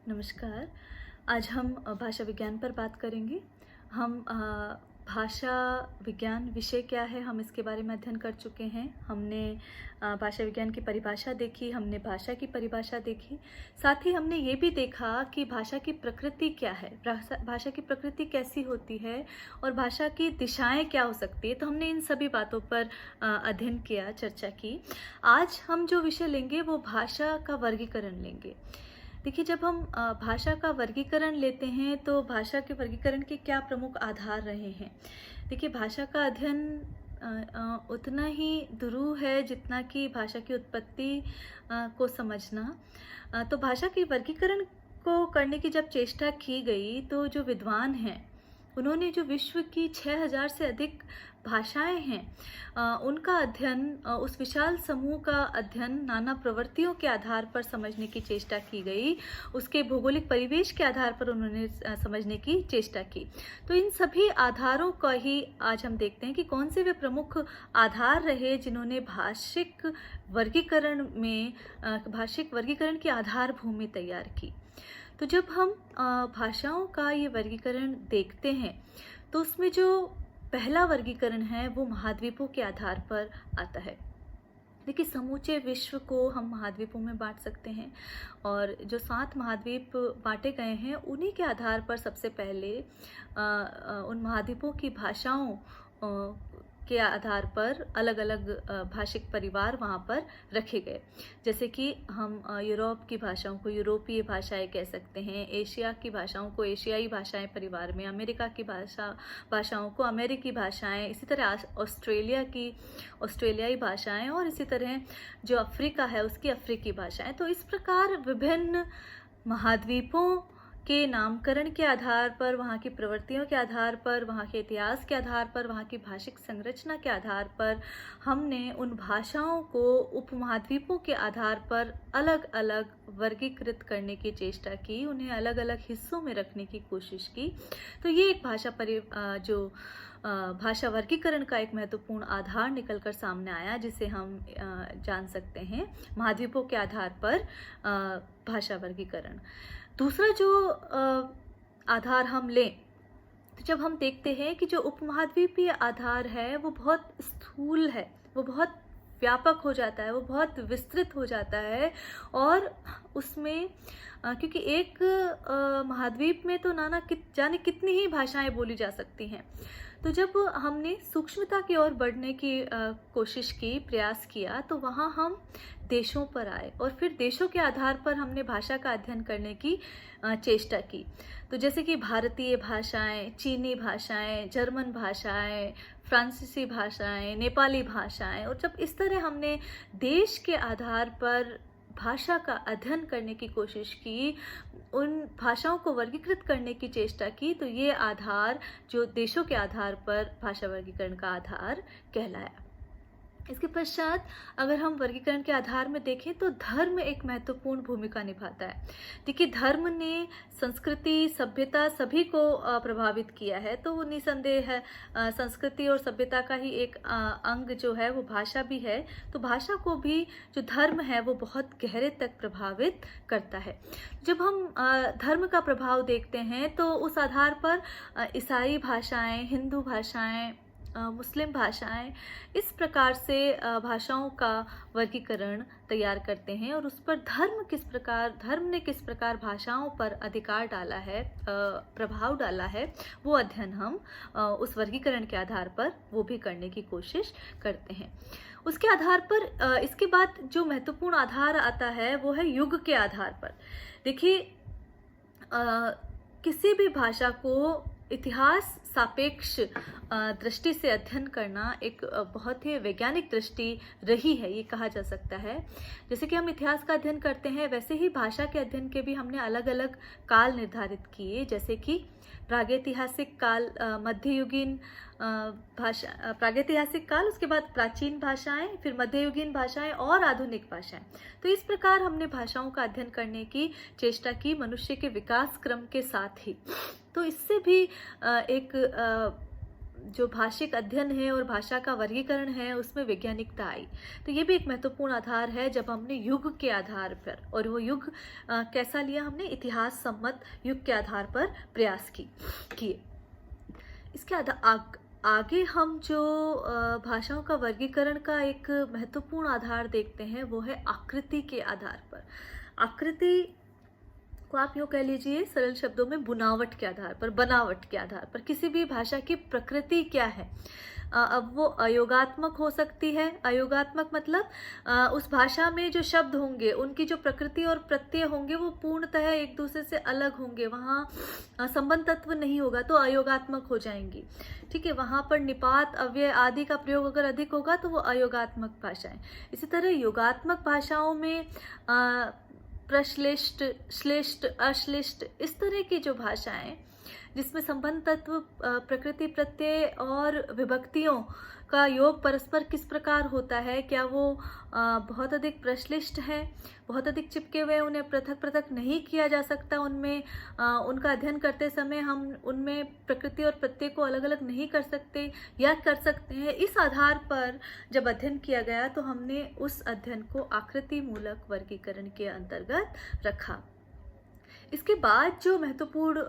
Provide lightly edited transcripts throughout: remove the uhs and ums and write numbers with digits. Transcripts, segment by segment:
नमस्कार। आज हम भाषा विज्ञान पर बात करेंगे। हम भाषा विज्ञान विषय क्या है, हम इसके बारे में अध्ययन कर चुके हैं। हमने भाषा विज्ञान की परिभाषा देखी, हमने भाषा की परिभाषा देखी। साथ ही हमने ये भी देखा कि भाषा की प्रकृति क्या है, भाषा की प्रकृति कैसी होती है और भाषा की दिशाएं क्या हो सकती है। तो हमने इन सभी बातों पर अध्ययन किया, चर्चा की। आज हम जो विषय लेंगे वो भाषा का वर्गीकरण लेंगे। देखिए, जब हम भाषा का वर्गीकरण लेते हैं तो भाषा के वर्गीकरण के क्या प्रमुख आधार रहे हैं। देखिए, भाषा का अध्ययन उतना ही दुरूह है जितना कि भाषा की उत्पत्ति को समझना। तो भाषा के वर्गीकरण को करने की जब चेष्टा की गई तो जो विद्वान हैं उन्होंने जो विश्व की 6000 से अधिक भाषाएं हैं उनका अध्ययन, उस विशाल समूह का अध्ययन नाना प्रवृत्तियों के आधार पर समझने की चेष्टा की गई। उसके भौगोलिक परिवेश के आधार पर उन्होंने समझने की चेष्टा की। तो इन सभी आधारों का ही आज हम देखते हैं कि कौन से वे प्रमुख आधार रहे जिन्होंने भाषिक वर्गीकरण की आधार भूमि तैयार की। तो जब हम भाषाओं का ये वर्गीकरण देखते हैं तो उसमें जो पहला वर्गीकरण है वो महाद्वीपों के आधार पर आता है। देखिए, समूचे विश्व को हम महाद्वीपों में बांट सकते हैं और जो 7 महाद्वीप बांटे गए हैं उन्हीं के आधार पर सबसे पहले उन महाद्वीपों की भाषाओं के आधार पर अलग अलग भाषिक परिवार वहाँ पर रखे गए। जैसे कि हम यूरोप की भाषाओं को यूरोपीय भाषाएं कह सकते हैं, एशिया की भाषाओं को एशियाई भाषाएं परिवार में, अमेरिका की भाषाओं को अमेरिकी भाषाएं, इसी तरह ऑस्ट्रेलिया की ऑस्ट्रेलियाई भाषाएं और इसी तरह जो अफ्रीका है उसकी अफ्रीकी भाषाएं। तो इस प्रकार विभिन्न महाद्वीपों के नामकरण के आधार पर, वहाँ की प्रवृत्तियों के आधार पर, वहाँ के इतिहास के आधार पर, वहाँ की भाषिक संरचना के आधार पर हमने उन भाषाओं को उपमहाद्वीपों के आधार पर अलग अलग वर्गीकृत करने की चेष्टा की, उन्हें अलग अलग हिस्सों में रखने की कोशिश की। तो ये एक भाषा वर्गीकरण का एक महत्वपूर्ण आधार निकलकर सामने आया जिसे हम जान सकते हैं महाद्वीपों के आधार पर भाषा वर्गीकरण। दूसरा जो आधार हम लें तो जब हम देखते हैं कि जो उपमहाद्वीपीय आधार है वो बहुत स्थूल है, वो बहुत व्यापक हो जाता है, वो बहुत विस्तृत हो जाता है और उसमें क्योंकि एक महाद्वीप में तो जाने कितनी ही भाषाएं बोली जा सकती हैं। तो जब हमने सूक्ष्मता की ओर बढ़ने की कोशिश की, प्रयास किया, तो वहाँ हम देशों पर आए और फिर देशों के आधार पर हमने भाषा का अध्ययन करने की चेष्टा की। तो जैसे कि भारतीय भाषाएं, चीनी भाषाएं, जर्मन भाषाएं, फ्रांसीसी भाषाएं, नेपाली भाषाएं, और जब इस तरह हमने देश के आधार पर भाषा का अध्ययन करने की कोशिश की, उन भाषाओं को वर्गीकृत करने की चेष्टा की, तो ये आधार जो देशों के आधार पर भाषा वर्गीकरण का आधार कहलाया। इसके पश्चात अगर हम वर्गीकरण के आधार में देखें तो धर्म एक महत्वपूर्ण भूमिका निभाता है। देखिए, धर्म ने संस्कृति, सभ्यता सभी को प्रभावित किया है। तो निसंदेह है संस्कृति और सभ्यता का ही एक अंग जो है वो भाषा भी है। तो भाषा को भी जो धर्म है वो बहुत गहरे तक प्रभावित करता है। जब हम धर्म का प्रभाव देखते हैं तो उस आधार पर ईसाई भाषाएं, हिंदू भाषाएं, मुस्लिम भाषाएं, इस प्रकार से भाषाओं का वर्गीकरण तैयार करते हैं और उस पर धर्म ने किस प्रकार भाषाओं पर अधिकार डाला है, प्रभाव डाला है, वो अध्ययन हम उस वर्गीकरण के आधार पर वो भी करने की कोशिश करते हैं। उसके आधार पर इसके बाद जो महत्वपूर्ण आधार आता है वो है युग के आधार पर। देखिए, किसी भी भाषा को इतिहास सापेक्ष दृष्टि से अध्ययन करना एक बहुत ही वैज्ञानिक दृष्टि रही है, ये कहा जा सकता है। जैसे कि हम इतिहास का अध्ययन करते हैं वैसे ही भाषा के अध्ययन के भी हमने अलग अलग काल निर्धारित किए, जैसे कि प्रागैतिहासिक काल, मध्ययुगीन प्रागैतिहासिक काल, उसके बाद प्राचीन भाषाएं, फिर मध्ययुगीन भाषाएं और आधुनिक भाषाएं। तो इस प्रकार हमने भाषाओं का अध्ययन करने की चेष्टा की मनुष्य के विकास क्रम के साथ ही। तो इससे भी एक जो भाषिक अध्ययन है और भाषा का वर्गीकरण है उसमें वैज्ञानिकता आई। तो ये भी एक महत्वपूर्ण आधार है जब हमने युग के आधार पर, और वो युग कैसा लिया हमने, इतिहास सम्मत युग के आधार पर प्रयास किए। इसके आगे हम जो भाषाओं का वर्गीकरण का एक महत्वपूर्ण आधार देखते हैं वो है आकृति के आधार पर। आकृति को आप यूँ कह लीजिए सरल शब्दों में बुनावट के आधार पर, बनावट के आधार पर किसी भी भाषा की प्रकृति क्या है। अब वो अयोगात्मक हो सकती है। अयोगात्मक मतलब उस भाषा में जो शब्द होंगे उनकी जो प्रकृति और प्रत्यय होंगे वो पूर्णतः एक दूसरे से अलग होंगे, वहाँ संबंध तत्व नहीं होगा तो अयोगात्मक हो जाएंगी। ठीक है, वहाँ पर निपात अव्यय आदि का प्रयोग अगर अधिक होगा तो वो अयोगात्मक भाषाएं। इसी तरह योगात्मक भाषाओं में प्रश्लिष्ट, श्लिष्ट, अश्लिष्ट, इस तरह की जो भाषाएं जिसमें संबंध तत्व, प्रकृति, प्रत्यय और विभक्तियों का योग परस्पर किस प्रकार होता है, क्या वो बहुत अधिक प्रश्लिष्ट है, बहुत अधिक चिपके हुए, उन्हें पृथक पृथक नहीं किया जा सकता, उनमें उनका अध्ययन करते समय हम उनमें प्रकृति और प्रत्यय को अलग अलग नहीं कर सकते या कर सकते हैं। इस आधार पर जब अध्ययन किया गया तो हमने उस अध्ययन को आकृति मूलक वर्गीकरण के अंतर्गत रखा। इसके बाद जो महत्वपूर्ण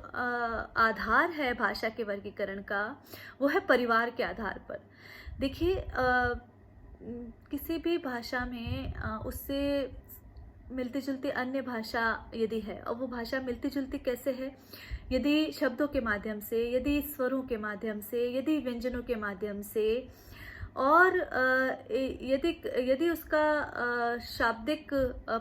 आधार है भाषा के वर्गीकरण का वो है परिवार के आधार पर। देखिए, किसी भी भाषा में उससे मिलती जुलती अन्य भाषा यदि है, और वो भाषा मिलती जुलती कैसे है, यदि शब्दों के माध्यम से, यदि स्वरों के माध्यम से, यदि व्यंजनों के माध्यम से, और यदि उसका शाब्दिक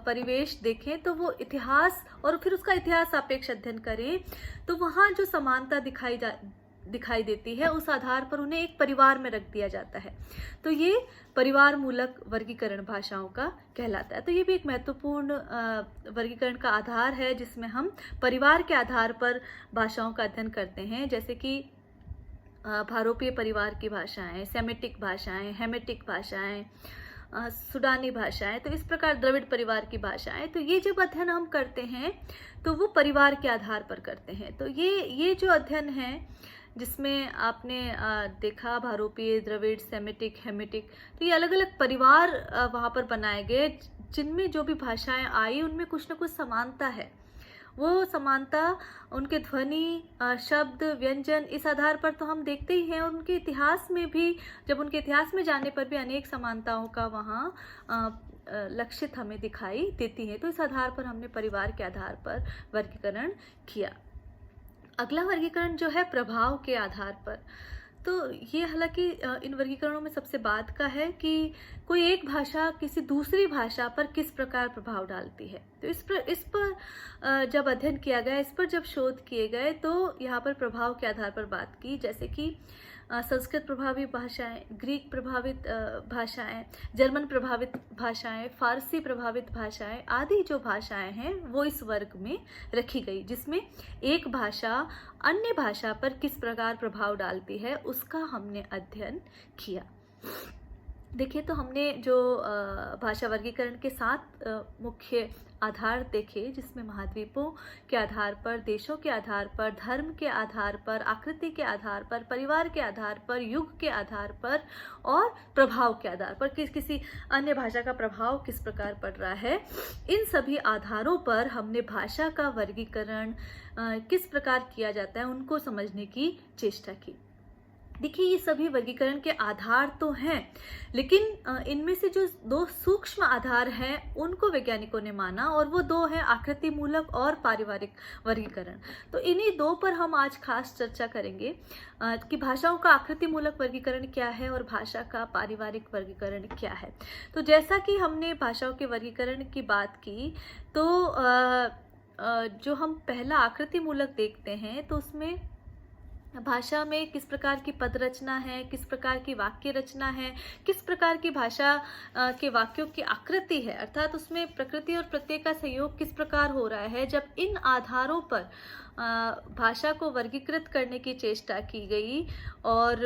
परिवेश देखें तो वो इतिहास, और फिर उसका इतिहास सापेक्ष अध्ययन करें तो वहाँ जो समानता दिखाई देती है उस आधार पर उन्हें एक परिवार में रख दिया जाता है। तो ये परिवार मूलक वर्गीकरण भाषाओं का कहलाता है। तो ये भी एक महत्वपूर्ण वर्गीकरण का आधार है जिसमें हम परिवार के आधार पर भाषाओं का अध्ययन करते हैं, जैसे कि भारोपीय परिवार की भाषाएं, सेमेटिक भाषाएं, हेमेटिक भाषाएं, सुडानी भाषाएं, तो इस प्रकार द्रविड़ परिवार की भाषाएं। तो ये जब अध्ययन हम करते हैं तो वो परिवार के आधार पर करते हैं। तो ये जो अध्ययन है जिसमें आपने देखा भारोपीय, द्रविड़, सेमेटिक, हेमेटिक, तो ये अलग अलग परिवार वहाँ पर बनाए गए जिनमें जो भी भाषाएं आई उनमें कुछ न कुछ समानता है। वो समानता उनके ध्वनि, शब्द, व्यंजन, इस आधार पर तो हम देखते ही हैं, और उनके इतिहास में भी, जब उनके इतिहास में जाने पर भी अनेक समानताओं का वहाँ लक्षित हमें दिखाई देती है। तो इस आधार पर हमने परिवार के आधार पर वर्गीकरण किया। अगला वर्गीकरण जो है प्रभाव के आधार पर, तो ये हालांकि इन वर्गीकरणों में सबसे बाद का है कि कोई एक भाषा किसी दूसरी भाषा पर किस प्रकार प्रभाव डालती है। तो इस पर जब अध्ययन किया गया, इस पर जब शोध किए गए तो यहाँ पर प्रभाव के आधार पर बात की, जैसे कि संस्कृत प्रभावित भाषाएं, ग्रीक प्रभावित भाषाएं, जर्मन प्रभावित भाषाएं, फारसी प्रभावित भाषाएं आदि जो भाषाएं हैं वो इस वर्ग में रखी गई, जिसमें एक भाषा अन्य भाषा पर किस प्रकार प्रभाव डालती है उसका हमने अध्ययन किया। देखिए, तो हमने जो भाषा वर्गीकरण के 7 मुख्य आधार देखे, जिसमें महाद्वीपों के आधार पर, देशों के आधार पर, धर्म के आधार पर, आकृति के आधार पर, परिवार के आधार पर, युग के आधार पर और प्रभाव के आधार पर किसी अन्य भाषा का प्रभाव किस प्रकार पड़ रहा है, इन सभी आधारों पर हमने भाषा का वर्गीकरण किस प्रकार किया जाता है उनको समझने की चेष्टा की। देखिए, ये सभी वर्गीकरण के आधार तो हैं, लेकिन इनमें से जो 2 सूक्ष्म आधार हैं उनको वैज्ञानिकों ने माना, और वो 2 हैं आकृति मूलक और पारिवारिक वर्गीकरण। तो इन्हीं 2 पर हम आज खास चर्चा करेंगे कि भाषाओं का आकृति मूलक वर्गीकरण क्या है और भाषा का पारिवारिक वर्गीकरण क्या है। तो जैसा कि हमने भाषाओं के वर्गीकरण की बात की, तो जो हम पहला आकृति मूलक देखते हैं तो उसमें भाषा में किस प्रकार की पद रचना है, किस प्रकार की वाक्य रचना है, किस प्रकार की भाषा के वाक्यों की आकृति है, अर्थात उसमें प्रकृति और प्रत्यय का सहयोग किस प्रकार हो रहा है। जब इन आधारों पर भाषा को वर्गीकृत करने की चेष्टा की गई और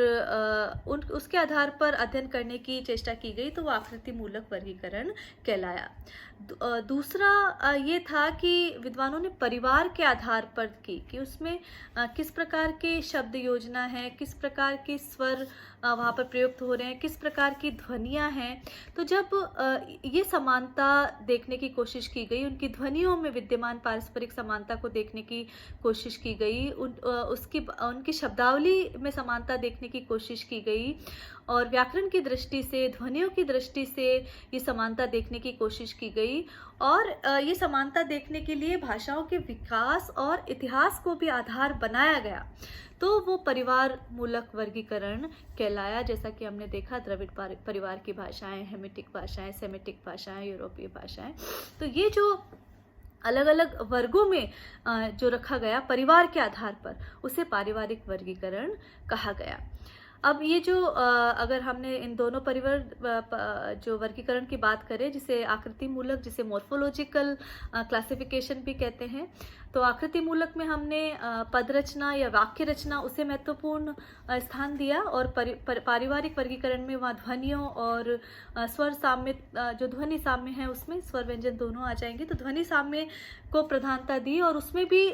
उसके आधार पर अध्ययन करने की चेष्टा की गई, तो वो आकृति मूलक वर्गीकरण कहलाया। दूसरा ये था कि विद्वानों ने परिवार के आधार पर की कि उसमें किस प्रकार के शब्द योजना है, किस प्रकार के स्वर वहाँ पर प्रयुक्त हो रहे हैं, किस प्रकार की ध्वनियाँ हैं। तो जब ये समानता देखने की कोशिश की गई, उनकी ध्वनियों में विद्यमान पारस्परिक समानता को देखने की कोशिश की गई, उनकी शब्दावली में समानता देखने की कोशिश की गई और व्याकरण की दृष्टि से, ध्वनियों की दृष्टि से ये समानता देखने की कोशिश की गई और ये समानता देखने के लिए भाषाओं के विकास और इतिहास को भी आधार बनाया गया, तो वो परिवार मूलक वर्गीकरण कहलाया। जैसा कि हमने देखा, द्रविड़ परिवार की भाषाएं, हेमिटिक भाषाएं, सेमिटिक भाषाएं, यूरोपीय भाषाएं, तो ये जो अलग अलग वर्गों में जो रखा गया परिवार के आधार पर, उसे पारिवारिक वर्गीकरण कहा गया। अब ये जो अगर हमने इन दोनों जो वर्गीकरण की बात करें, जिसे आकृति मूलक, जिसे मॉर्फोलॉजिकल क्लासिफिकेशन भी कहते हैं, तो आकृति मूलक में हमने पद रचना या वाक्य रचना उसे महत्वपूर्ण स्थान दिया और पारिवारिक वर्गीकरण में वहाँ ध्वनियों और स्वर साम्य, जो ध्वनि साम्य है उसमें स्वर व्यंजन दोनों आ जाएंगे, तो ध्वनि साम्य को प्रधानता दी और उसमें भी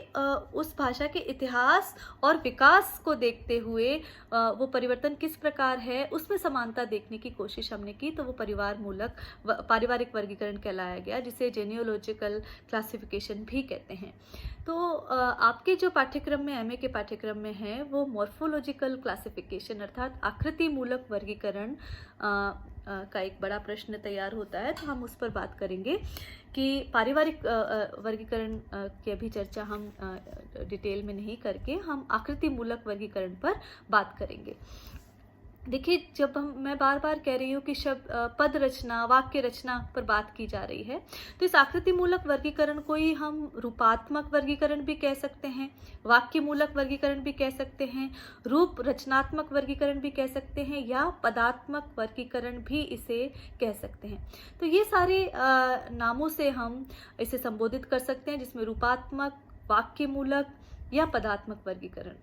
उस भाषा के इतिहास और विकास को देखते हुए वो परिवर्तन किस प्रकार है उसमें समानता देखने की कोशिश हमने की, तो वो पारिवारिक वर्गीकरण कहलाया गया, जिसे जेनियोलॉजिकल क्लासिफिकेशन भी कहते हैं। तो आपके जो पाठ्यक्रम में, एमए के पाठ्यक्रम में है, वो मॉर्फोलॉजिकल क्लासिफिकेशन अर्थात आकृति मूलक वर्गीकरण का एक बड़ा प्रश्न तैयार होता है, तो हम उस पर बात करेंगे कि पारिवारिक वर्गीकरण की अभी चर्चा हम डिटेल में नहीं करके हम आकृति मूलक वर्गीकरण पर बात करेंगे। देखिए, जब मैं बार बार कह रही हूँ कि पद रचना, वाक्य रचना पर बात की जा रही है, तो इस आकृति मूलक वर्गीकरण को ही हम रूपात्मक वर्गीकरण भी कह सकते हैं, वाक्य मूलक वर्गीकरण भी कह सकते हैं, रूप रचनात्मक वर्गीकरण भी कह सकते हैं, या पदात्मक वर्गीकरण भी इसे कह सकते हैं। तो ये सारे नामों से हम इसे संबोधित कर सकते हैं, जिसमें रूपात्मक, वाक्य मूलक या पदात्मक वर्गीकरण।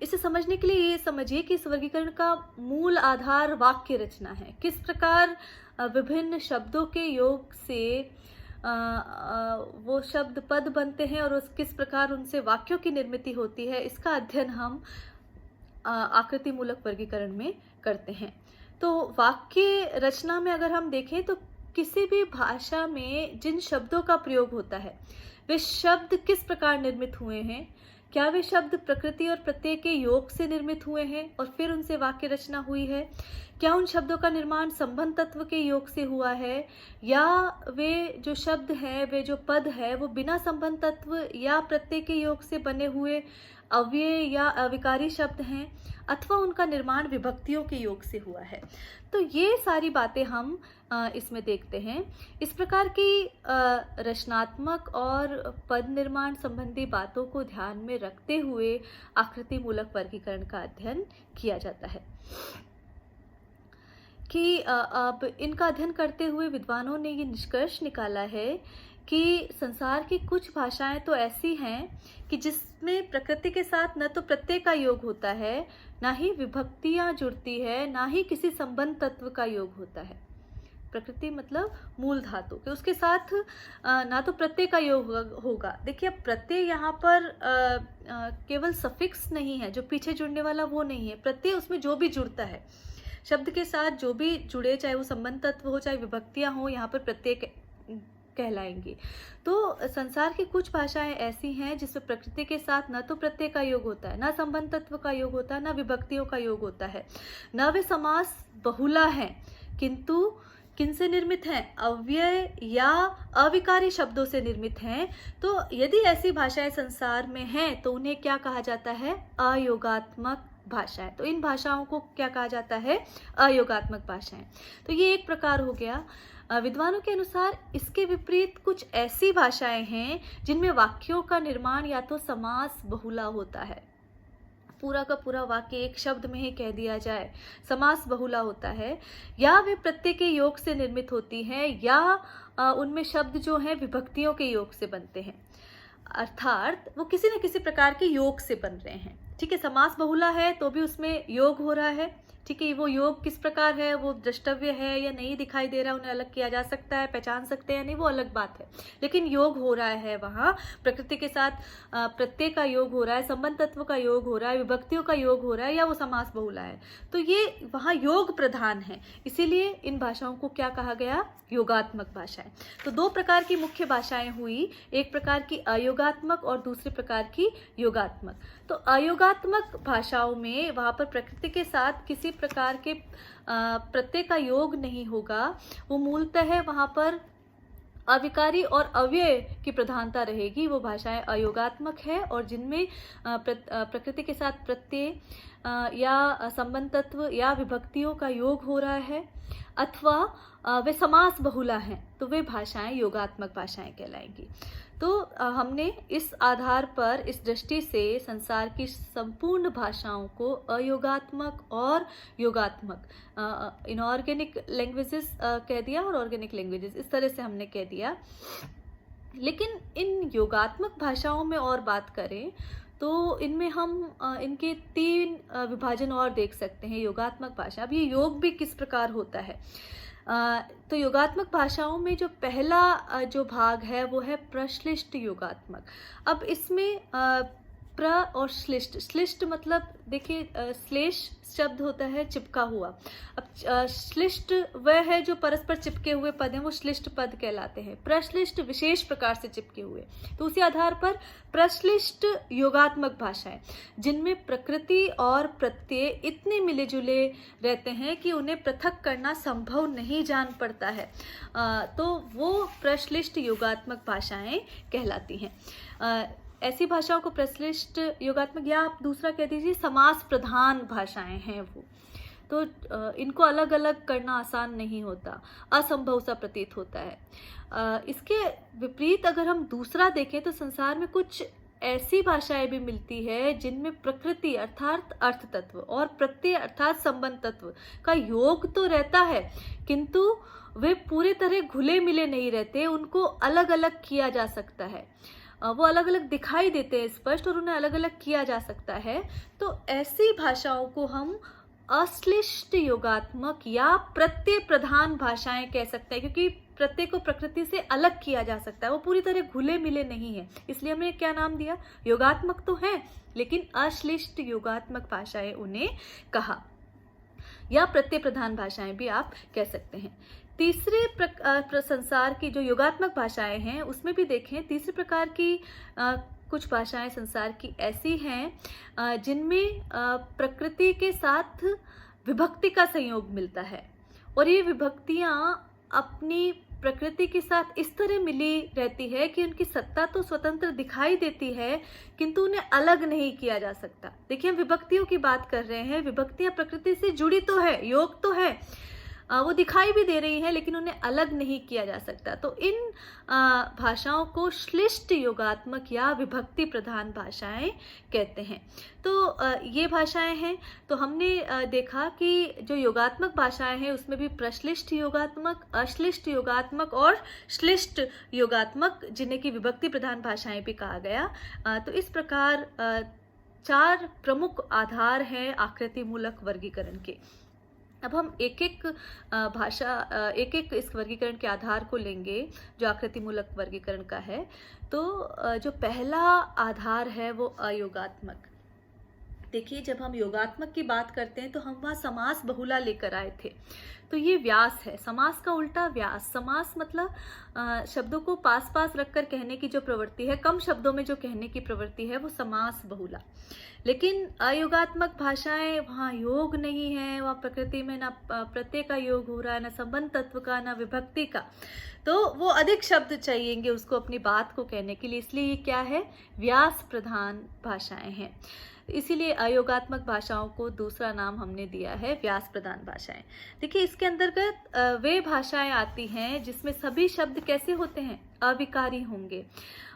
इसे समझने के लिए ये समझिए कि इस वर्गीकरण का मूल आधार वाक्य रचना है। किस प्रकार विभिन्न शब्दों के योग से वो शब्द पद बनते हैं और किस प्रकार उनसे वाक्यों की निर्मिति होती है, इसका अध्ययन हम आकृति मूलक वर्गीकरण में करते हैं। तो वाक्य रचना में अगर हम देखें, तो किसी भी भाषा में जिन शब्दों का प्रयोग होता है, वे शब्द किस प्रकार निर्मित हुए हैं, क्या वे शब्द प्रकृति और प्रत्यय के योग से निर्मित हुए हैं और फिर उनसे वाक्य रचना हुई है, क्या उन शब्दों का निर्माण संबंध तत्व के योग से हुआ है, या वे जो शब्द हैं, वे जो पद है, वो बिना संबंध तत्व या प्रत्यय के योग से बने हुए अव्यय या अविकारी शब्द हैं, अथवा उनका निर्माण विभक्तियों के योग से हुआ है। तो ये सारी बातें हम इसमें देखते हैं। इस प्रकार की रचनात्मक और पद निर्माण संबंधी बातों को ध्यान में रखते हुए आकृति मूलक वर्गीकरण का अध्ययन किया जाता है। कि अब इनका अध्ययन करते हुए विद्वानों ने ये निष्कर्ष निकाला है कि संसार की कुछ भाषाएं तो ऐसी हैं कि जिसमें प्रकृति के साथ न तो प्रत्यय का योग होता है, ना ही विभक्तियां जुड़ती है, ना ही किसी संबंध तत्व का योग होता है। प्रकृति मतलब मूल धातु के, उसके साथ ना तो प्रत्यय का योग होगा। देखिए, अब प्रत्यय यहाँ पर केवल सफिक्स नहीं है, जो पीछे जुड़ने वाला वो नहीं है। प्रत्यय उसमें जो भी जुड़ता है, शब्द के साथ जो भी जुड़े, चाहे वो संबंध तत्व हो, चाहे विभक्तियां हो, यहाँ पर प्रत्यय कहलाएंगी। तो संसार की कुछ भाषाएं ऐसी हैं जिसमें प्रकृति के साथ न तो प्रत्यय का योग होता है, ना संबंध तत्व का योग होता है, ना विभक्तियों का योग होता है, न वे समास बहुला हैं, किंतु किनसे निर्मित हैं? अव्यय या अविकारी शब्दों से निर्मित हैं। तो यदि ऐसी भाषाएं संसार में हैं, तो उन्हें क्या कहा जाता है? अयोगात्मक भाषाएं। तो इन भाषाओं को क्या कहा जाता है? अयोगात्मक भाषाएं। तो ये एक प्रकार हो गया। विद्वानों के अनुसार इसके विपरीत कुछ ऐसी भाषाएं हैं जिनमें वाक्यों का निर्माण या तो समास बहुला होता है, पूरा का पूरा वाक्य एक शब्द में ही कह दिया जाए, समास बहुला होता है, या वे प्रत्यय के योग से निर्मित होती हैं, या उनमें शब्द जो हैं विभक्तियों के योग से बनते हैं। अर्थात वो किसी न किसी प्रकार के योग से बन रहे हैं। ठीक है, समास बहुला है तो भी उसमें योग हो रहा है। ठीक है, वो योग किस प्रकार है, वो द्रष्टव्य है या नहीं दिखाई दे रहा है, उन्हें अलग किया जा सकता है, पहचान सकते हैं नहीं, वो अलग बात है। लेकिन योग हो रहा है वहाँ, प्रकृति के साथ प्रत्यय का योग हो रहा है, संबंध तत्व का योग हो रहा है, विभक्तियों का योग हो रहा है, या वो समास बहुला है, तो ये वहाँ योग प्रधान है। इसीलिए इन भाषाओं को क्या कहा गया, योगात्मक भाषाएं। तो दो प्रकार की मुख्य भाषाएं हुई, एक प्रकार की अयोगात्मक और दूसरे प्रकार की योगात्मक। तो अयोगात्मक भाषाओं में वहाँ पर प्रकृति के साथ किसी प्रकार के प्रत्यय का योग नहीं होगा, वो मूलतः वहाँ पर अविकारी और अव्यय की प्रधानता रहेगी। वो भाषाएं अयोगात्मक है और जिनमें प्रकृति के साथ प्रत्यय या संबंध तत्व या विभक्तियों का योग हो रहा है, अथवा वे समास बहुला हैं, तो वे भाषाएं योगात्मक भाषाएं कहलाएंगी। तो हमने इस आधार पर, इस दृष्टि से संसार की संपूर्ण भाषाओं को अयोगात्मक और योगात्मक, इनऑर्गेनिक लैंग्वेजेस कह दिया और ऑर्गेनिक लैंग्वेजेस, इस तरह से हमने कह दिया। लेकिन इन योगात्मक भाषाओं में और बात करें तो इनमें हम इनके 3 विभाजन और देख सकते हैं। योगात्मक भाषा, अब ये योग भी किस प्रकार होता है, तो योगात्मक भाषाओं में जो पहला जो भाग है वो है प्रश्लिष्ट योगात्मक। अब इसमें प्र और श्लिष्ट, श्लिष्ट मतलब देखिए श्लेष शब्द होता है चिपका हुआ। अब श्लिष्ट वह है जो परस्पर चिपके हुए पद हैं, वो श्लिष्ट पद कहलाते हैं। प्रश्लिष्ट विशेष प्रकार से चिपके हुए। तो उसी आधार पर प्रश्लिष्ट योगात्मक भाषाएं, जिनमें प्रकृति और प्रत्यय इतने मिले जुले रहते हैं कि उन्हें पृथक करना संभव नहीं जान पड़ता है, तो वो प्रश्लिष्ट योगात्मक भाषाएं कहलाती हैं। ऐसी भाषाओं को प्रश्लिष्ट योगात्मक, या आप दूसरा कह दीजिए समास प्रधान भाषाएं हैं वो, तो इनको अलग अलग करना आसान नहीं होता, असंभव सा प्रतीत होता है। इसके विपरीत अगर हम दूसरा देखें तो संसार में कुछ ऐसी भाषाएं भी मिलती है जिनमें प्रकृति अर्थात अर्थ तत्व और प्रत्यय अर्थात संबंध तत्व का योग तो रहता है, किंतु वे पूरे तरह घुले मिले नहीं रहते, उनको अलग अलग किया जा सकता है, वो अलग अलग दिखाई देते हैं स्पष्ट, और उन्हें अलग अलग किया जा सकता है। तो ऐसी भाषाओं को हम अश्लिष्ट योगात्मक या प्रत्यय प्रधान भाषाएं कह सकते हैं, क्योंकि प्रत्यय को प्रकृति से अलग किया जा सकता है, वो पूरी तरह घुले मिले नहीं है, इसलिए हमने क्या नाम दिया, योगात्मक तो है लेकिन अश्लिष्ट योगात्मक भाषाएं उन्हें कहा, या प्रत्यय प्रधान भाषाएं भी आप कह सकते हैं। तीसरे संसार की जो योगात्मक भाषाएं हैं उसमें भी देखें, तीसरे प्रकार की कुछ भाषाएं संसार की ऐसी हैं जिनमें प्रकृति के साथ विभक्ति का संयोग मिलता है, और ये विभक्तियां अपनी प्रकृति के साथ इस तरह मिली रहती है कि उनकी सत्ता तो स्वतंत्र दिखाई देती है, किंतु उन्हें अलग नहीं किया जा सकता। देखिए, हम विभक्तियों की बात कर रहे हैं, विभक्तियां प्रकृति से जुड़ी तो है, योग तो है, वो दिखाई भी दे रही हैं, लेकिन उन्हें अलग नहीं किया जा सकता। तो इन भाषाओं को श्लिष्ट योगात्मक या विभक्ति प्रधान भाषाएं कहते हैं। तो ये भाषाएं हैं। तो हमने देखा कि जो योगात्मक भाषाएं हैं उसमें भी प्रश्लिष्ट योगात्मक, अश्लिष्ट योगात्मक और श्लिष्ट योगात्मक, जिन्हें की विभक्ति प्रधान भाषाएं भी कहा गया। तो इस प्रकार 4 प्रमुख आधार हैं आकृति मूलक वर्गीकरण के। अब हम एक एक इस वर्गीकरण के आधार को लेंगे जो आकृति मूलक वर्गीकरण का है। तो जो पहला आधार है वो अयोगात्मक। देखिए, जब हम योगात्मक की बात करते हैं तो हम वहाँ समास बहुला लेकर आए थे, तो ये व्यास है, समास का उल्टा व्यास। समास मतलब शब्दों को पास पास रखकर कहने की जो प्रवृत्ति है, कम शब्दों में जो कहने की प्रवृत्ति है, वो समास बहुला। लेकिन अयोगात्मक भाषाएं, वहाँ योग नहीं है, वहाँ प्रकृति में ना प्रत्यय का योग हो रहा है, ना संबंध तत्व का, ना विभक्ति का, तो वो अधिक शब्द चाहिएंगे उसको अपनी बात को कहने के लिए, इसलिए ये क्या है, व्यास प्रधान भाषाएं हैं। इसीलिए अयोगात्मक भाषाओं को दूसरा नाम हमने दिया है व्यास प्रधान भाषाएं। देखिए, इसके अंतर्गत वे भाषाएं आती हैं जिसमें सभी शब्द कैसे होते हैं, अविकारी होंगे,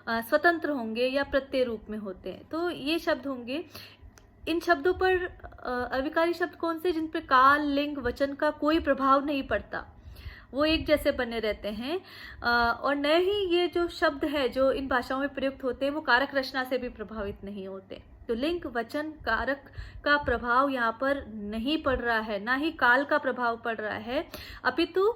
स्वतंत्र होंगे या प्रत्यय रूप में होते हैं। तो ये शब्द होंगे। इन शब्दों पर अविकारी शब्द कौन से, जिन पर काल, लिंग, वचन का कोई प्रभाव नहीं पड़ता, वो एक जैसे बने रहते हैं। और न ही ये जो शब्द है जो इन भाषाओं में प्रयुक्त होते हैं वो कारक रचना से भी प्रभावित नहीं होते। तो लिंग वचन कारक का प्रभाव यहाँ पर नहीं पड़ रहा है, ना ही काल का प्रभाव पड़ रहा है, अपितु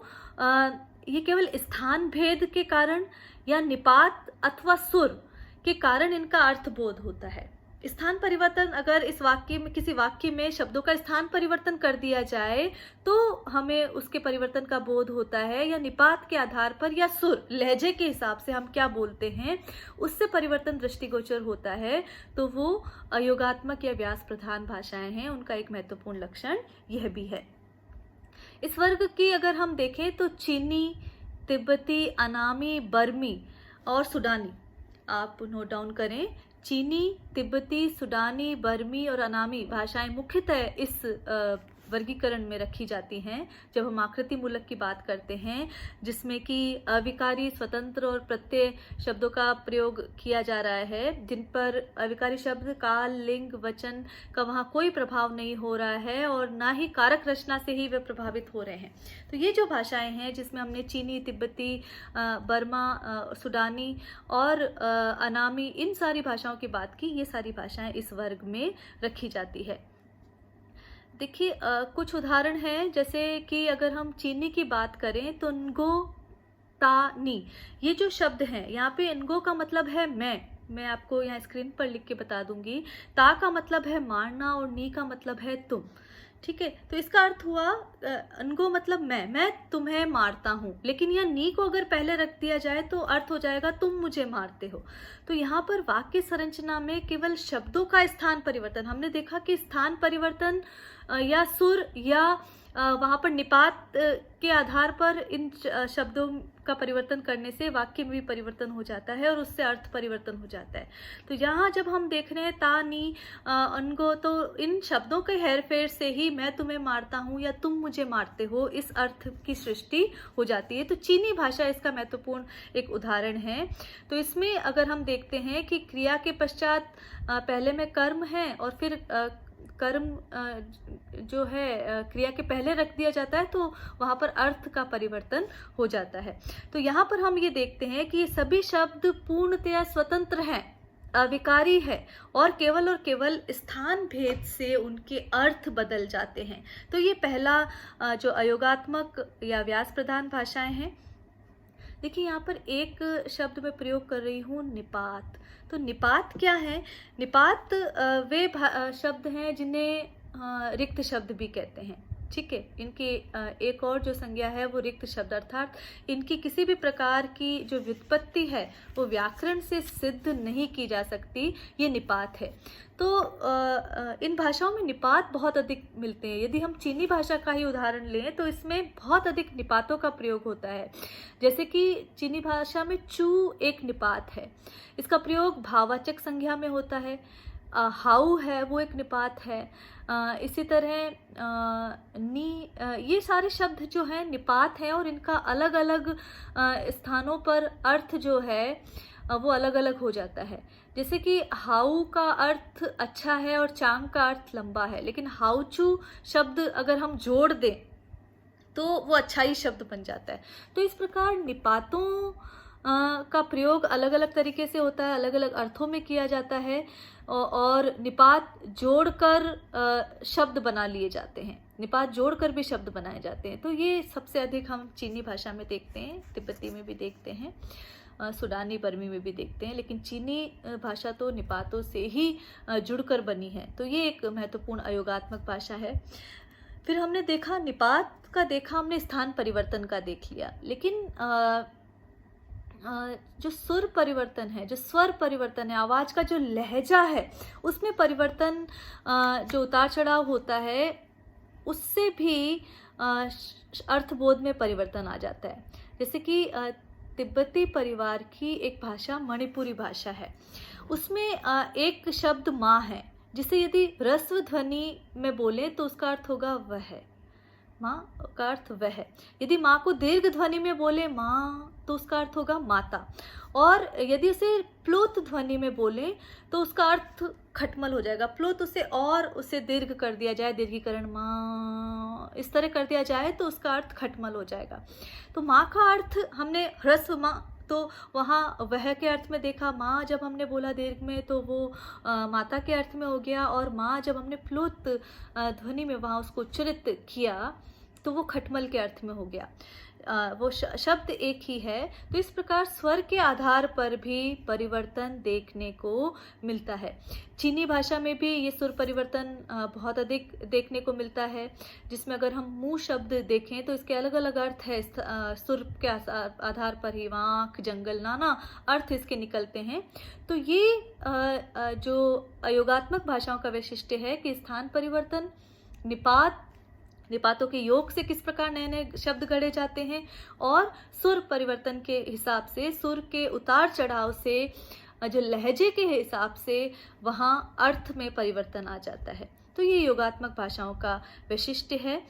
ये केवल स्थान भेद के कारण या निपात अथवा सुर के कारण इनका अर्थबोध होता है। स्थान परिवर्तन, अगर इस वाक्य में, किसी वाक्य में शब्दों का स्थान परिवर्तन कर दिया जाए तो हमें उसके परिवर्तन का बोध होता है, या निपात के आधार पर या सुर लहजे के हिसाब से हम क्या बोलते हैं उससे परिवर्तन दृष्टिगोचर होता है, तो वो अयोगात्मक या व्यास प्रधान भाषाएं हैं। उनका एक महत्वपूर्ण लक्षण यह भी है। इस वर्ग की अगर हम देखें तो चीनी, तिब्बती, अनामी, बर्मी और सुडानी, आप नोट डाउन करें। चीनी, तिब्बती, सुडानी, बर्मी और अनामी भाषाएं मुख्यतः इस वर्गीकरण में रखी जाती हैं जब हम आकृति मूलक की बात करते हैं, जिसमें कि अविकारी, स्वतंत्र और प्रत्यय शब्दों का प्रयोग किया जा रहा है, जिन पर अविकारी शब्द, काल, लिंग, वचन का वहाँ कोई प्रभाव नहीं हो रहा है और ना ही कारक रचना से ही वे प्रभावित हो रहे हैं। तो ये जो भाषाएं हैं जिसमें हमने चीनी, तिब्बती, बर्मा, सुडानी और अनामी, इन सारी भाषाओं की बात की, ये सारी भाषाएं इस वर्ग में रखी जाती है। देखिए कुछ उदाहरण हैं, जैसे कि अगर हम चीनी की बात करें तो न्गो, ता, नी, ये जो शब्द हैं यहाँ पे न्गो का मतलब है मैं आपको यहाँ स्क्रीन पर लिख के बता दूंगी। ता का मतलब है मारना और नी का मतलब है तुम। ठीक है, तो इसका अर्थ हुआ न्गो मतलब मैं तुम्हें मारता हूँ, लेकिन यह नी को अगर पहले रख दिया जाए तो अर्थ हो जाएगा तुम मुझे मारते हो। तो यहाँ पर वाक्य संरचना में केवल शब्दों का स्थान परिवर्तन, हमने देखा कि स्थान परिवर्तन या सुर या वहाँ पर निपात के आधार पर इन शब्दों का परिवर्तन करने से वाक्य में भी परिवर्तन हो जाता है और उससे अर्थ परिवर्तन हो जाता है। तो यहाँ जब हम देख रहे हैं ता, नी, अनगो, तो इन शब्दों के हेरफेर से ही मैं तुम्हें मारता हूँ या तुम मुझे मारते हो, इस अर्थ की सृष्टि हो जाती है। तो चीनी भाषा इसका महत्वपूर्ण एक उदाहरण है। तो इसमें अगर हम देखते हैं कि क्रिया के पश्चात पहले में कर्म है और फिर कर्म जो है क्रिया के पहले रख दिया जाता है, तो वहाँ पर अर्थ का परिवर्तन हो जाता है। तो यहाँ पर हम ये देखते हैं कि ये सभी शब्द पूर्णतया स्वतंत्र हैं, अविकारी है और केवल स्थान भेद से उनके अर्थ बदल जाते हैं। तो ये पहला जो अयोगात्मक या व्यास प्रधान भाषाएं हैं। देखिए यहाँ पर एक शब्द में प्रयोग कर रही हूँ, निपात। तो निपात क्या है? निपात वे शब्द हैं जिन्हें रिक्त शब्द भी कहते हैं। ठीक है, इनकी एक और जो संज्ञा है वो रिक्त शब्द, अर्थात इनकी किसी भी प्रकार की जो व्युत्पत्ति है वो व्याकरण से सिद्ध नहीं की जा सकती, ये निपात है। तो इन भाषाओं में निपात बहुत अधिक मिलते हैं। यदि हम चीनी भाषा का ही उदाहरण लें तो इसमें बहुत अधिक निपातों का प्रयोग होता है। जैसे कि चीनी भाषा में चू एक निपात है, इसका प्रयोग भाववाचक संज्ञा में होता है। हाउ है वो एक निपात है। इसी तरह नी, ये सारे शब्द जो हैं निपात हैं और इनका अलग अलग स्थानों पर अर्थ जो है वो अलग अलग हो जाता है। जैसे कि हाउ का अर्थ अच्छा है और चांग का अर्थ लंबा है, लेकिन हाउचू शब्द अगर हम जोड़ दें तो वो अच्छा ही शब्द बन जाता है। तो इस प्रकार निपातों का प्रयोग अलग अलग तरीके से होता है, अलग अलग अर्थों में किया जाता है और निपात जोड़कर शब्द बना लिए जाते हैं, निपात जोड़कर भी शब्द बनाए जाते हैं। तो ये सबसे अधिक हम चीनी भाषा में देखते हैं, तिब्बती में भी देखते हैं, सुडानी, बर्मी में भी देखते हैं, लेकिन चीनी भाषा तो निपातों से ही जुड़कर बनी है। तो ये एक महत्वपूर्ण अयोगात्मक भाषा है। फिर हमने देखा निपात का, देखा हमने स्थान परिवर्तन का देख लिया, लेकिन जो सुर परिवर्तन है, जो स्वर परिवर्तन है, आवाज का जो लहजा है, उसमें परिवर्तन, जो उतार चढ़ाव होता है, उससे भी अर्थबोध में परिवर्तन आ जाता है। जैसे कि तिब्बती परिवार की एक भाषा मणिपुरी भाषा है, उसमें एक शब्द माँ है, जिसे यदि ह्रस्व ध्वनि में बोले तो उसका अर्थ होगा वह है। माँ का अर्थ वह। यदि माँ को दीर्घ ध्वनि में बोले माँ तो उसका अर्थ होगा माता, और यदि उसे प्लुत ध्वनि में बोले तो उसका अर्थ खटमल हो जाएगा। प्लुत उसे दीर्घ कर दिया जाए, दीर्घीकरण माँ इस तरह कर दिया जाए तो उसका अर्थ खटमल हो जाएगा। तो माँ का अर्थ हमने ह्रस्व माँ तो वहाँ वह के अर्थ में देखा, माँ जब हमने बोला दीर्घ में तो वो माता के अर्थ में हो गया, और माँ जब हमने प्लुत ध्वनि में वहाँ उसको उच्चरित किया तो वो खटमल के अर्थ में हो गया। वो शब्द एक ही है। तो इस प्रकार स्वर के आधार पर भी परिवर्तन देखने को मिलता है। चीनी भाषा में भी ये सुर परिवर्तन बहुत अधिक देखने को मिलता है, जिसमें अगर हम मुँह शब्द देखें तो इसके अलग अलग अर्थ है। सुर के आधार पर ही वाक, जंगल, नाना अर्थ इसके निकलते हैं। तो ये जो अयोगात्मक भाषाओं का वैशिष्ट्य है कि स्थान परिवर्तन, निपातों के योग से किस प्रकार नए नए शब्द गढ़े जाते हैं, और सुर परिवर्तन के हिसाब से, सुर के उतार चढ़ाव से, जो लहजे के हिसाब से वहाँ अर्थ में परिवर्तन आ जाता है। तो ये योगात्मक भाषाओं का वैशिष्ट्य है।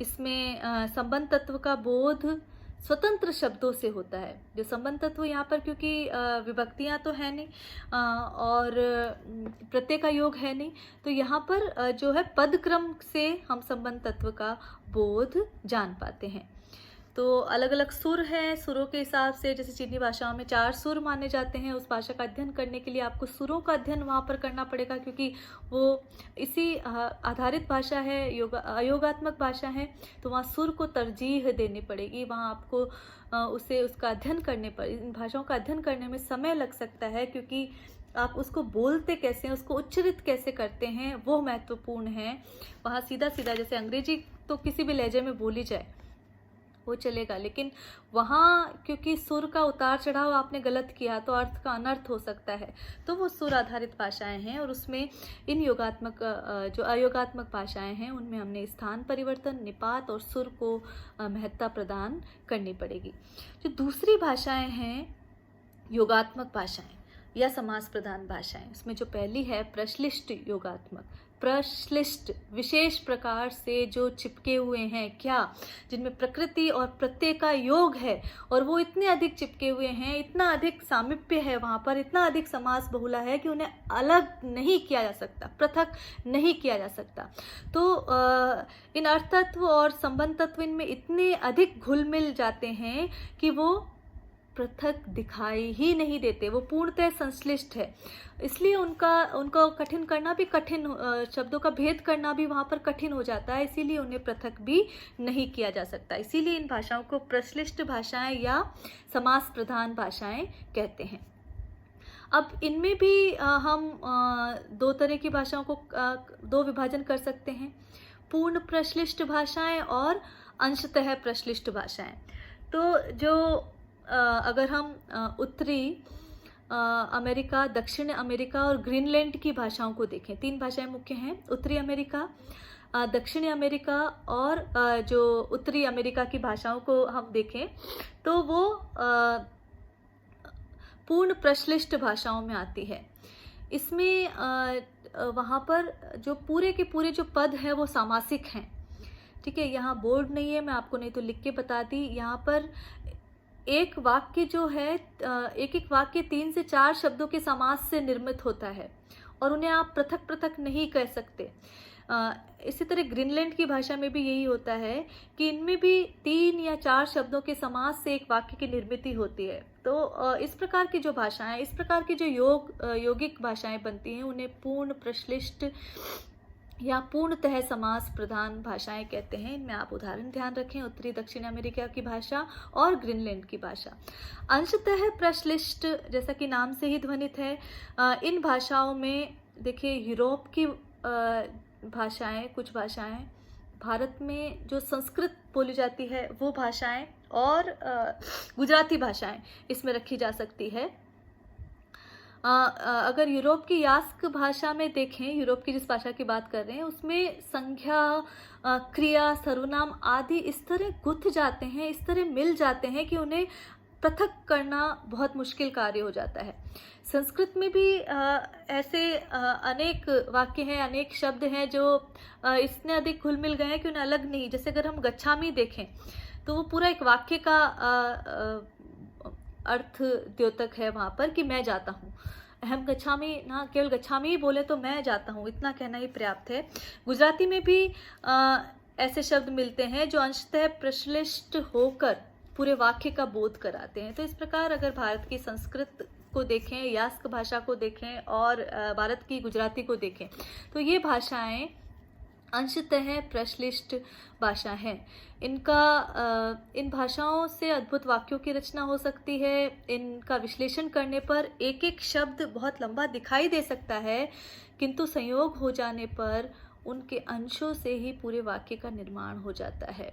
इसमें संबंध तत्व का बोध स्वतंत्र शब्दों से होता है। जो संबंध तत्व यहाँ पर, क्योंकि विभक्तियाँ तो है नहीं और प्रत्यय का योग है नहीं, तो यहाँ पर जो है पद क्रम से हम संबंध तत्व का बोध जान पाते हैं। तो अलग अलग सुर हैं, सुरों के हिसाब से जैसे चीनी भाषाओं में 4 सुर माने जाते हैं। उस भाषा का अध्ययन करने के लिए आपको सुरों का अध्ययन वहाँ पर करना पड़ेगा, क्योंकि वो इसी आधारित भाषा है, अयोगात्मक भाषा है। तो वहाँ सुर को तरजीह देनी पड़ेगी, वहाँ आपको उसका अध्ययन करने पर, इन भाषाओं का अध्ययन करने में समय लग सकता है, क्योंकि आप उसको बोलते कैसे हैं, उसको उच्चरित कैसे करते हैं, वो महत्वपूर्ण है। वहाँ सीधा सीधा जैसे अंग्रेजी तो किसी भी लहजे में बोली जाए वो चलेगा, लेकिन वहाँ क्योंकि सुर का उतार चढ़ाव आपने गलत किया तो अर्थ का अनर्थ हो सकता है। तो वो सुर आधारित भाषाएं हैं, और उसमें इन योगात्मक जो अयोगात्मक भाषाएं हैं उनमें हमने स्थान परिवर्तन, निपात और सुर को महत्ता प्रदान करनी पड़ेगी। जो दूसरी भाषाएं हैं योगात्मक भाषाएं या समास प्रधान भाषाएं, उसमें जो पहली है प्रश्लिष्ट योगात्मक। प्रश्लिष्ट विशेष प्रकार से जो चिपके हुए हैं, क्या जिनमें प्रकृति और प्रत्यय का योग है, और वो इतने अधिक चिपके हुए हैं, इतना अधिक सामिप्य है वहाँ पर, इतना अधिक समास बहुला है कि उन्हें अलग नहीं किया जा सकता, पृथक नहीं किया जा सकता। तो इन अर्थ तत्व और संबंध तत्व इनमें इतने अधिक घुल मिल जाते हैं कि वो पृथक दिखाई ही नहीं देते, वो पूर्णतः संश्लिष्ट है। इसलिए उनको कठिन करना भी कठिन, शब्दों का भेद करना भी वहाँ पर कठिन हो जाता है, इसीलिए उन्हें पृथक भी नहीं किया जा सकता। इसीलिए इन भाषाओं को प्रश्लिष्ट भाषाएं या समास प्रधान भाषाएं कहते हैं। अब इनमें भी हम 2 तरह की भाषाओं को 2 विभाजन कर सकते हैं, पूर्ण प्रश्लिष्ट भाषाएं और अंशतः प्रश्लिष्ट भाषाएं। तो जो अगर हम उत्तरी अमेरिका, दक्षिण अमेरिका और ग्रीनलैंड की भाषाओं को देखें, 3 भाषाएं मुख्य हैं, उत्तरी अमेरिका, दक्षिणी अमेरिका और जो उत्तरी अमेरिका की भाषाओं को हम देखें तो वो पूर्ण प्रश्लिष्ट भाषाओं में आती है। इसमें वहाँ पर जो पूरे के पूरे जो पद हैं वो सामासिक हैं। ठीक है, यहाँ बोर्ड नहीं है, मैं आपको नहीं तो लिख के बता दी। यहाँ पर एक वाक्य जो है, एक एक वाक्य 3 से 4 शब्दों के समास से निर्मित होता है, और उन्हें आप पृथक पृथक नहीं कह सकते। इसी तरह ग्रीनलैंड की भाषा में भी यही होता है कि इनमें भी 3 या 4 शब्दों के समास से एक वाक्य की निर्मिति होती है। तो इस प्रकार की जो भाषाएं, इस प्रकार की जो यौगिक भाषाएं बनती हैं, उन्हें पूर्ण प्रश्लिष्ट या पूर्णतः समास प्रधान भाषाएं कहते हैं। इनमें आप उदाहरण ध्यान रखें, उत्तरी दक्षिण अमेरिका की भाषा और ग्रीनलैंड की भाषा। अंशतः प्रश्लिष्ट जैसा कि नाम से ही ध्वनित है, इन भाषाओं में देखिए यूरोप की भाषाएं, कुछ भाषाएं, भारत में जो संस्कृत बोली जाती है वो भाषाएं, और गुजराती भाषाएं इसमें रखी जा सकती है। अगर यूरोप की यास्क भाषा में देखें, यूरोप की जिस भाषा की बात कर रहे हैं, उसमें संज्ञा, क्रिया, सर्वनाम आदि इस तरह गुथ जाते हैं, इस तरह मिल जाते हैं कि उन्हें पृथक करना बहुत मुश्किल कार्य हो जाता है। संस्कृत में भी ऐसे अनेक वाक्य हैं, अनेक शब्द हैं जो इतने अधिक घुल मिल गए हैं कि उन्हें अलग नहीं, जैसे अगर हम गच्छामि देखें तो वो पूरा एक वाक्य का अर्थ द्योतक है वहाँ पर कि मैं जाता हूँ। अहम गच्छामि, ना केवल गच्छामि ही बोले तो मैं जाता हूँ, इतना कहना ही पर्याप्त है। गुजराती में भी ऐसे शब्द मिलते हैं जो अंशतः प्रश्लिष्ट होकर पूरे वाक्य का बोध कराते हैं। तो इस प्रकार अगर भारत की संस्कृत को देखें, यास्क भाषा को देखें और भारत की गुजराती को देखें तो ये भाषाएं अंशतः प्रश्लिष्ट भाषा है। इन भाषाओं से अद्भुत वाक्यों की रचना हो सकती है। इनका विश्लेषण करने पर एक एक शब्द बहुत लंबा दिखाई दे सकता है, किंतु संयोग हो जाने पर उनके अंशों से ही पूरे वाक्य का निर्माण हो जाता है।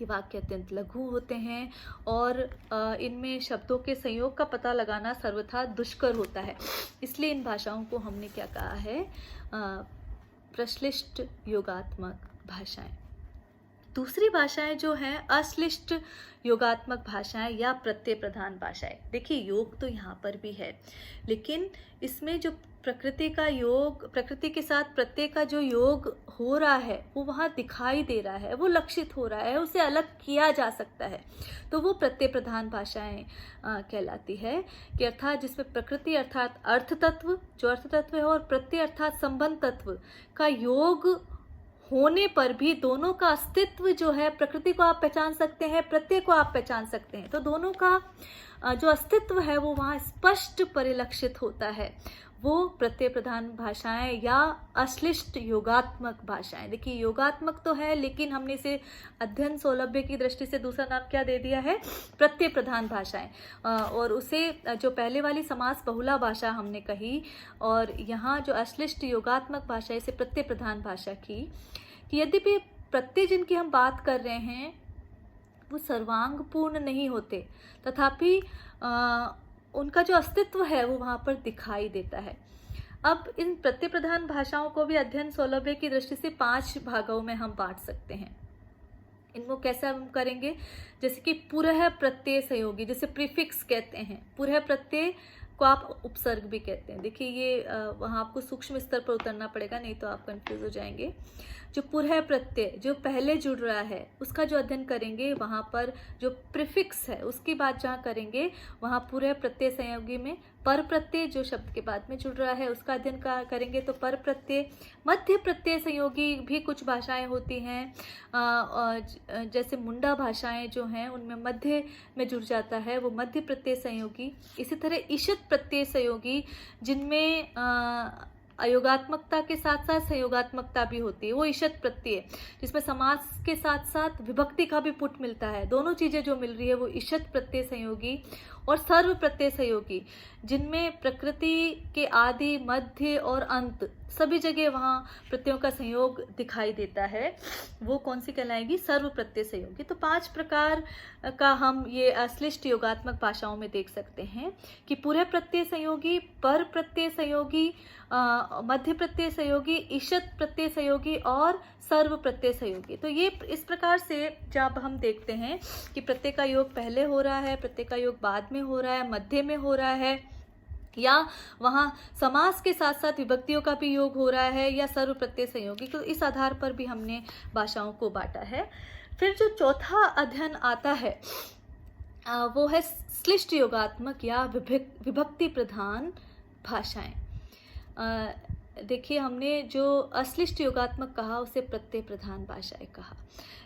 ये वाक्य अत्यंत लघु होते हैं और इनमें शब्दों के संयोग का पता लगाना सर्वथा दुष्कर होता है। इसलिए इन भाषाओं को हमने क्या कहा है, प्रश्लिष्ट योगात्मक भाषाएं। दूसरी भाषाएं जो हैं अश्लिष्ट योगात्मक भाषाएं या प्रत्यय प्रधान भाषाएं। देखिए योग तो यहाँ पर भी है, लेकिन इसमें जो प्रकृति का योग, प्रकृति के साथ प्रत्यय का जो योग हो रहा है वो वहाँ दिखाई दे रहा है, वो लक्षित हो रहा है, उसे अलग किया जा सकता है, तो वो प्रत्यय प्रधान भाषाएं कहलाती है। कि अर्थात जिसमें प्रकृति अर्थात अर्थ तत्व, जो अर्थ तत्व है, और प्रत्यय अर्थात संबंध तत्व का योग होने पर भी दोनों का अस्तित्व जो है, प्रकृति को आप पहचान सकते हैं, प्रत्यय को आप पहचान सकते हैं, तो दोनों का जो अस्तित्व है वो वहाँ स्पष्ट परिलक्षित होता है। वो प्रत्यय प्रधान भाषाएं या अश्लिष्ट योगात्मक भाषाएं। देखिए योगात्मक तो है, लेकिन हमने इसे अध्ययन सौलभ्य की दृष्टि से दूसरा नाम क्या दे दिया है, प्रत्यय प्रधान भाषाएं। और उसे जो पहले वाली समास बहुला भाषा हमने कही, और यहाँ जो अश्लिष्ट योगात्मक भाषा इसे प्रत्यय प्रधान भाषा की। कि यद्यपि प्रत्यय जिनकी हम बात कर रहे हैं वो सर्वांग पूर्ण नहीं होते, तथापि उनका जो अस्तित्व है वो वहाँ पर दिखाई देता है। अब इन प्रत्यय प्रधान भाषाओं को भी अध्ययन सौलभ्य की दृष्टि से 5 भागों में हम बांट सकते हैं। इनको कैसे हम करेंगे, जैसे कि पुरः प्रत्यय सहयोगी, जैसे प्रीफिक्स कहते हैं, पुरः प्रत्यय को आप उपसर्ग भी कहते हैं। देखिए ये वहाँ आपको सूक्ष्म स्तर पर उतरना पड़ेगा, नहीं तो आप कंफ्यूज हो जाएंगे। जो पुरः प्रत्यय जो पहले जुड़ रहा है उसका जो अध्ययन करेंगे, वहाँ पर जो प्रीफिक्स है उसकी बात जहाँ करेंगे, वहाँ पुरः प्रत्यय संयोगी में पर प्रत्यय जो शब्द के बाद में जुड़ रहा है उसका अध्ययन करेंगे, तो पर प्रत्यय। मध्य प्रत्यय संयोगी भी कुछ भाषाएं होती हैं, जैसे मुंडा भाषाएं जो हैं उनमें मध्य में जुड़ जाता है, वो मध्य प्रत्यय संयोगी। इसी तरह ईशत प्रत्यय संयोगी, जिनमें अयोगात्मकता के साथ साथ संयोगात्मकता भी होती है, वो ईशत प्रत्यय, जिसमें समास के साथ साथ विभक्ति का भी पुट मिलता है। दोनों चीजें जो मिल रही है वो ईशत प्रत्यय संयोगी। और सर्व प्रत्यय संयोगी, जिनमें प्रकृति के आदि, मध्य और अंत सभी जगह वहाँ प्रत्ययों का संयोग दिखाई देता है, वो कौन सी कहलाएगी, सर्व प्रत्यय संयोगी। तो 5 प्रकार का हम ये अश्लिष्ट योगात्मक भाषाओं में देख सकते हैं कि पुरः प्रत्यय संयोगी, पर प्रत्यय संयोगी, मध्य प्रत्यय संयोगी, ईशत प्रत्यय संयोगी और सर्व प्रत्यय संयोगी। तो ये इस प्रकार से जब हम देखते हैं कि प्रत्यय का योग पहले हो रहा है, प्रत्यय का योग बाद में हो रहा है, मध्य में हो रहा है, या वहाँ समास के साथ साथ विभक्तियों का भी योग हो रहा है, या सर्व प्रत्यय संयोगी, तो इस आधार पर भी हमने भाषाओं को बांटा है। फिर जो चौथा अध्ययन आता है वो है श्लिष्ट योगात्मक या विभक्ति प्रधान भाषाएं। देखिए हमने जो अश्लिष्ट योगात्मक कहा उसे प्रत्यय प्रधान भाषाएं कहा,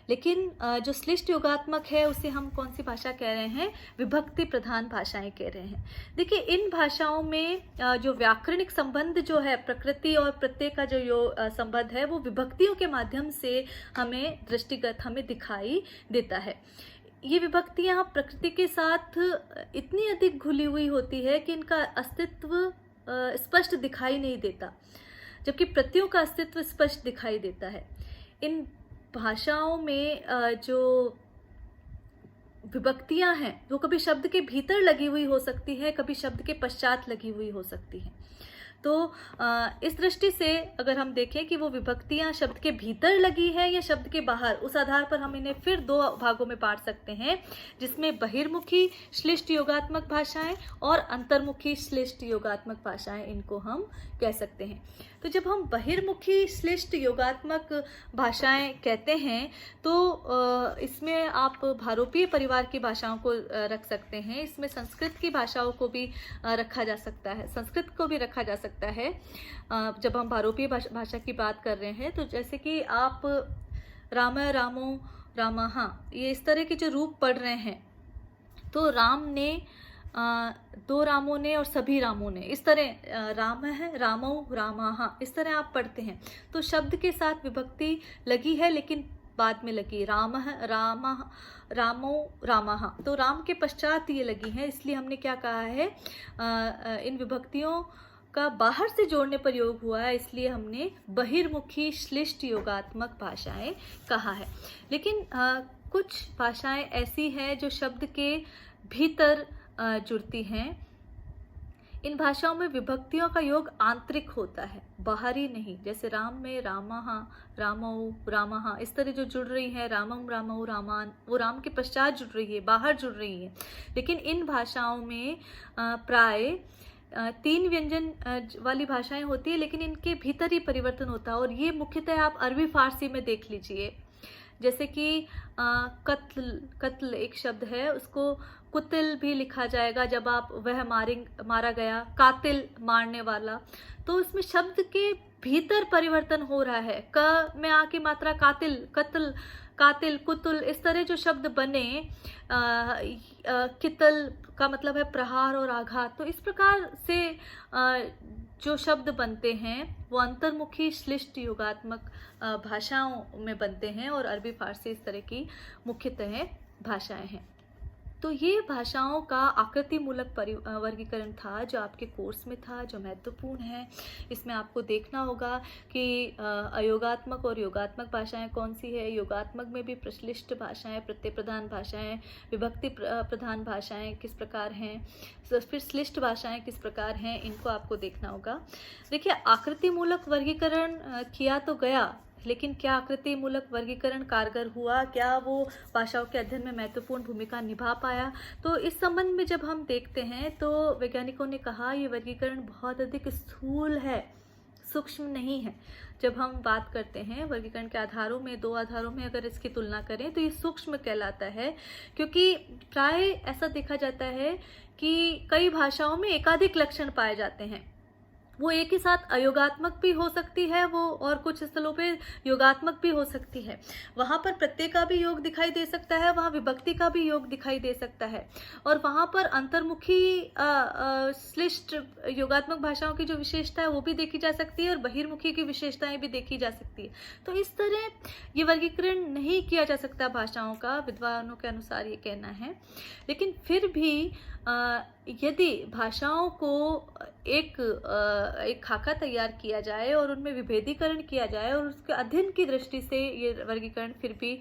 लेकिन जो श्लिष्ट योगात्मक है उसे हम कौन सी भाषा कह रहे हैं, विभक्ति प्रधान भाषाएं कह रहे हैं। देखिए इन भाषाओं में जो व्याकरणिक संबंध जो है, प्रकृति और प्रत्यय का जो संबंध है, वो विभक्तियों के माध्यम से हमें दृष्टिगत हमें दिखाई देता है। ये विभक्तियाँ प्रकृति के साथ इतनी अधिक घुली हुई होती है कि इनका अस्तित्व स्पष्ट दिखाई नहीं देता, जबकि प्रत्ययों का अस्तित्व स्पष्ट दिखाई देता है। इन भाषाओं में जो विभक्तियां हैं वो कभी शब्द के भीतर लगी हुई हो सकती है, कभी शब्द के पश्चात लगी हुई हो सकती हैं। तो इस दृष्टि से अगर हम देखें कि वो विभक्तियां शब्द के भीतर लगी है या शब्द के बाहर, उस आधार पर हम इन्हें फिर दो भागों में बांट सकते हैं, जिसमें बहिर्मुखी श्लिष्ट योगात्मक भाषाएं और अंतर्मुखी श्लिष्ट योगात्मक भाषाएं, इनको हम कह सकते हैं। तो जब हम बहिर्मुखी श्लिष्ट योगात्मक भाषाएं कहते हैं तो इसमें आप भारोपीय परिवार की भाषाओं को रख सकते हैं, इसमें संस्कृत की भाषाओं को भी रखा जा सकता है, संस्कृत को भी रखा जा सकता है जब हम भारोपीय भाषा की बात कर रहे हैं। तो जैसे कि आप राम, रामो, रामः, ये इस तरह के जो रूप पढ़ रहे हैं, तो राम ने, दो रामों ने और सभी रामों ने, इस तरह राम है, रामो, रामः, इस तरह आप पढ़ते हैं। तो शब्द के साथ विभक्ति लगी है लेकिन बाद में लगी, राम, राम, रामो, रामः, तो राम के पश्चात ये लगी है, इसलिए हमने क्या कहा है, इन विभक्तियों का बाहर से जोड़ने पर योग हुआ है, इसलिए हमने बहिर्मुखी श्लिष्ट योगात्मक भाषाएं कहा है। लेकिन कुछ भाषाएं ऐसी हैं जो शब्द के भीतर जुड़ती हैं। इन भाषाओं में विभक्तियों का योग आंतरिक होता है, बाहरी नहीं। जैसे राम में रामः, रामौ, रामः, इस तरह जो जुड़ रही है, रामम, रामौ, रामान, वो राम के पश्चात जुड़ रही है, बाहर जुड़ रही है। लेकिन इन भाषाओं में प्राय तीन व्यंजन वाली भाषाएं होती है, लेकिन इनके भीतर ही परिवर्तन होता है। और ये मुख्यतः आप अरबी फारसी में देख लीजिए। जैसे कि कत्ल, कत्ल एक शब्द है, उसको कुतिल भी लिखा जाएगा जब आप वह मारा गया, कातिल मारने वाला। तो इसमें शब्द के भीतर परिवर्तन हो रहा है। क में आके मात्रा कातिल, कत्ल, कातिल, कुतुल, इस तरह जो शब्द बने, कितल का मतलब है प्रहार और आघात। तो इस प्रकार से जो शब्द बनते हैं वो अंतर्मुखी श्लिष्ट योगात्मक भाषाओं में बनते हैं, और अरबी फारसी इस तरह की मुख्यतः भाषाएं हैं। तो ये भाषाओं का आकृति मूलक वर्गीकरण था जो आपके कोर्स में था, जो महत्वपूर्ण है। इसमें आपको देखना होगा कि अयोगात्मक और योगात्मक भाषाएं कौन सी है, योगात्मक में भी प्रश्लिष्ट भाषाएं, प्रत्यय प्रधान भाषाएं, विभक्ति प्रधान भाषाएं किस प्रकार हैं, फिर श्लिष्ट भाषाएं किस प्रकार हैं, इनको आपको देखना होगा। देखिए, आकृति मूलक वर्गीकरण किया तो गया, लेकिन क्या आकृति मूलक वर्गीकरण कारगर हुआ, क्या वो भाषाओं के अध्ययन में महत्वपूर्ण भूमिका निभा पाया? तो इस संबंध में जब हम देखते हैं तो वैज्ञानिकों ने कहा ये वर्गीकरण बहुत अधिक स्थूल है, सूक्ष्म नहीं है। जब हम बात करते हैं वर्गीकरण के आधारों में, दो आधारों में अगर इसकी तुलना करें तो ये सूक्ष्म कहलाता है, क्योंकि प्राय ऐसा देखा जाता है कि कई भाषाओं में एकाधिक लक्षण पाए जाते हैं। वो एक ही साथ अयोगात्मक भी हो सकती है वो, और कुछ स्थलों पे योगात्मक भी हो सकती है। वहाँ पर प्रत्यय का भी योग दिखाई दे सकता है, वहाँ विभक्ति का भी योग दिखाई दे सकता है, और वहाँ पर अंतर्मुखी श्लिष्ट योगात्मक भाषाओं की जो विशेषता है वो भी देखी जा सकती है, और बहिर्मुखी की विशेषताएं भी देखी जा सकती है। तो इस तरह ये वर्गीकरण नहीं किया जा सकता भाषाओं का, विद्वानों के अनुसार ये कहना है। लेकिन फिर भी यदि भाषाओं को एक खाका तैयार किया जाए और उनमें विभेदीकरण किया जाए और उसके अध्ययन की दृष्टि से ये वर्गीकरण फिर भी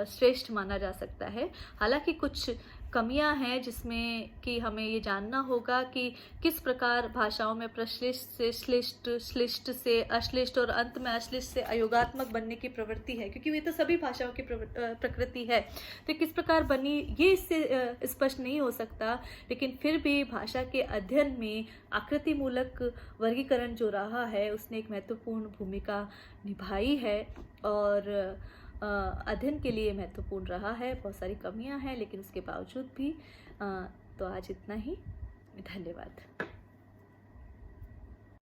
श्रेष्ठ माना जा सकता है। हालांकि कुछ कमियां हैं जिसमें कि हमें ये जानना होगा कि किस प्रकार भाषाओं में प्रश्लिष्ट से श्लिष्ट, श्लिष्ट से अश्लिष्ट और अंत में अश्लिष्ट से अयोगात्मक बनने की प्रवृत्ति है, क्योंकि ये तो सभी भाषाओं की प्रकृति है। तो किस प्रकार बनी ये इससे स्पष्ट नहीं हो सकता, लेकिन फिर भी भाषा के अध्ययन में आकृति मूलक वर्गीकरण जो रहा है उसने एक महत्वपूर्ण भूमिका निभाई है और अध्ययन के लिए महत्वपूर्ण रहा है। बहुत सारी कमियां हैं लेकिन उसके बावजूद भी। तो आज इतना ही, धन्यवाद।